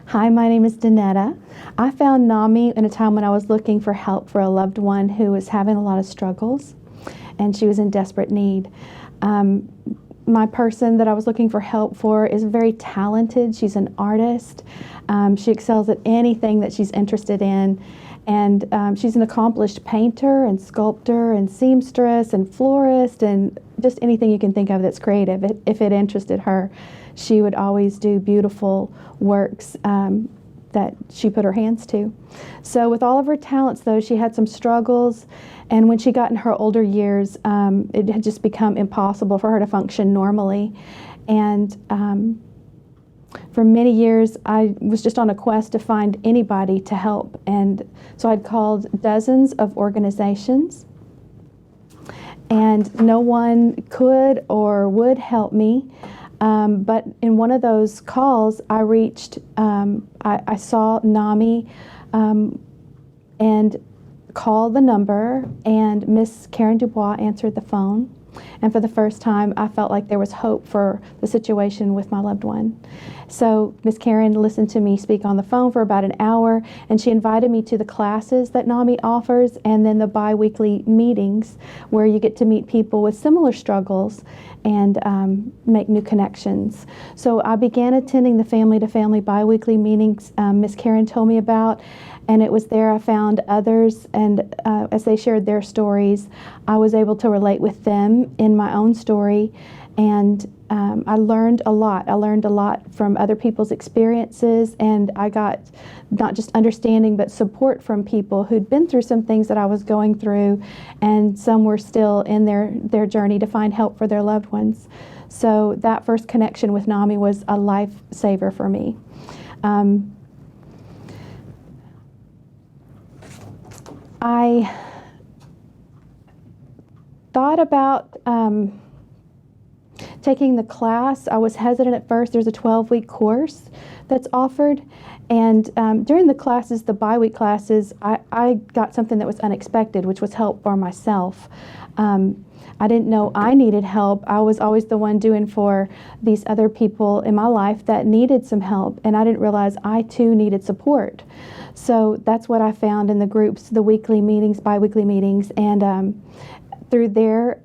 Hi, my name is Donetta. I found NAMI in a time when I was looking for help for a loved one who was having a lot of struggles, and she was in desperate need. My person that I was looking for help for is very talented. She's an artist. She excels at anything that she's interested in. And she's an accomplished painter and sculptor and seamstress and florist and just anything you can think of that's creative. If it interested her, she would always do beautiful works that she put her hands to. So with all of her talents, though, she had some struggles. And when she got in her older years, it had just become impossible for her to function normally. And for many years, I was just on a quest to find anybody to help. And so I'd called dozens of organizations, and no one could or would help me. But in one of those calls, I reached, I saw NAMI and called the number, and Miss Karen Dubois answered the phone. And for the first time, I felt like there was hope for the situation with my loved one. So Miss Karen listened to me speak on the phone for about an hour, and she invited me to the classes that NAMI offers, and then the bi-weekly meetings where you get to meet people with similar struggles and make new connections. So I began attending the family-to-family bi-weekly meetings Miss Karen told me about, and it was there I found others, and as they shared their stories, I was able to relate with them in my own story, and I learned a lot. I learned a lot from other people's experiences, and I got not just understanding but support from people who'd been through some things that I was going through, and some were still in their journey to find help for their loved ones. So that first connection with NAMI was a lifesaver for me. I thought about taking the class. I was hesitant at first. There's a 12-week course that's offered, and during the classes, the bi-week classes, I got something that was unexpected, which was help for myself. I didn't know I needed help. I was always the one doing for these other people in my life that needed some help, and I didn't realize I too needed support. So that's what I found in the groups, the weekly meetings, bi-weekly meetings, and through their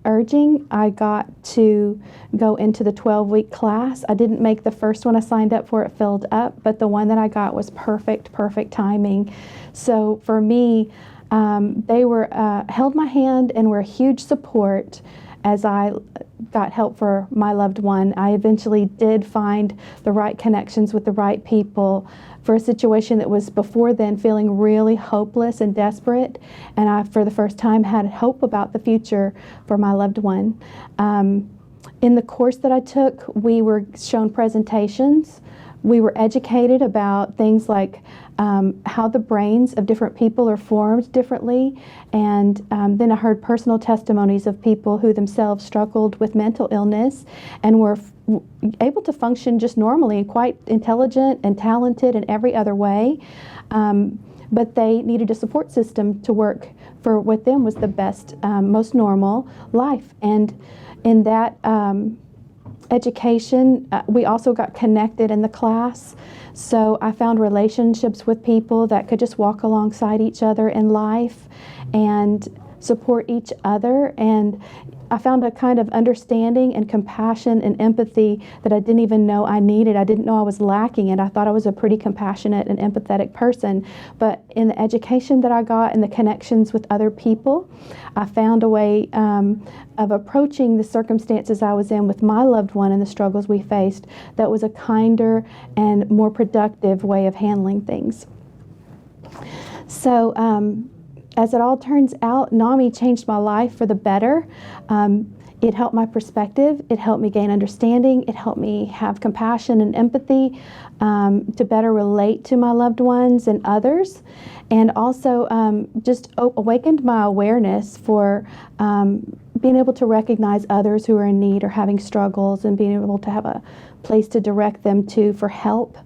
urging, I got to go into the 12-week class. I didn't make the first one I signed up for, it filled up, but the one that I got was perfect timing. So for me, they were held my hand and were a huge support as I got help for my loved one. I eventually did find the right connections with the right people for a situation that was before then feeling really hopeless and desperate, and I, for the first time, had hope about the future for my loved one. In the course that I took, we were shown presentations. We were educated about things like how the brains of different people are formed differently, and then I heard personal testimonies of people who themselves struggled with mental illness and were able to function just normally and quite intelligent and talented in every other way, but they needed a support system to work for what them was the best, most normal life. And in that education, we also got connected in the class. So I found relationships with people that could just walk alongside each other in life and support each other. And I found a kind of understanding and compassion and empathy that I didn't even know I needed. I didn't know I was lacking it. I thought I was a pretty compassionate and empathetic person. But in the education that I got and the connections with other people, I found a way of approaching the circumstances I was in with my loved one and the struggles we faced that was a kinder and more productive way of handling things. So, as it all turns out, NAMI changed my life for the better. It helped my perspective. It helped me gain understanding. It helped me have compassion and empathy to better relate to my loved ones and others. And also just awakened my awareness for being able to recognize others who are in need or having struggles and being able to have a place to direct them to for help.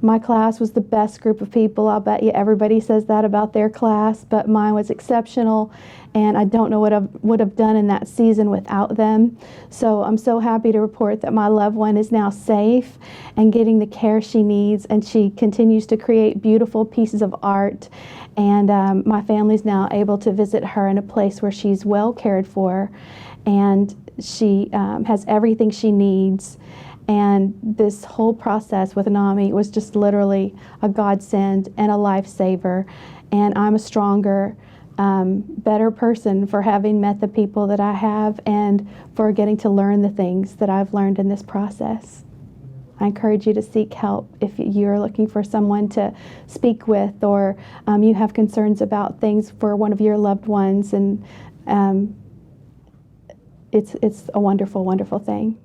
My class was the best group of people. I'll bet you everybody says that about their class, but mine was exceptional, and I don't know what I would have done in that season without them. So I'm so happy to report that my loved one is now safe and getting the care she needs, and she continues to create beautiful pieces of art. And my family's now able to visit her in a place where she's well cared for, and she has everything she needs. And this whole process with NAMI was just literally a godsend and a lifesaver. And I'm a stronger, better person for having met the people that I have and for getting to learn the things that I've learned in this process. I encourage you to seek help if you're looking for someone to speak with, or you have concerns about things for one of your loved ones. And it's a wonderful, wonderful thing.